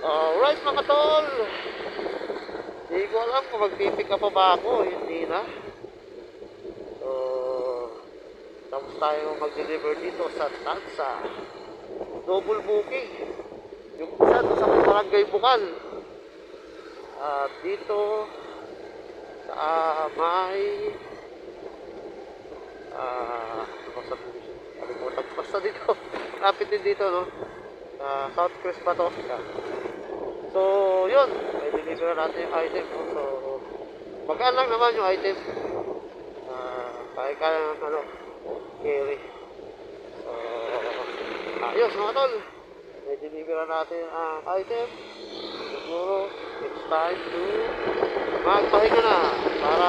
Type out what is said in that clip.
Alright mga tol, hindi ko alam kung magpipick up pa ba ako, hindi na. So, tapos tayo mag-deliver dito sa Tansa. Double booking. Yung isa doon sa Barangay Bukal. At dito sa may ano sa division? Kalimutan ko basta dito. Kapit din dito, no? South Crest pa to. So, yun. May deliver natin yung item. No? So, magkaan lang naman yung item. Kaya ng ano, carry. So, ayos mga tol. May deliver natin ang item. Siguro, it's time to magpahinga na para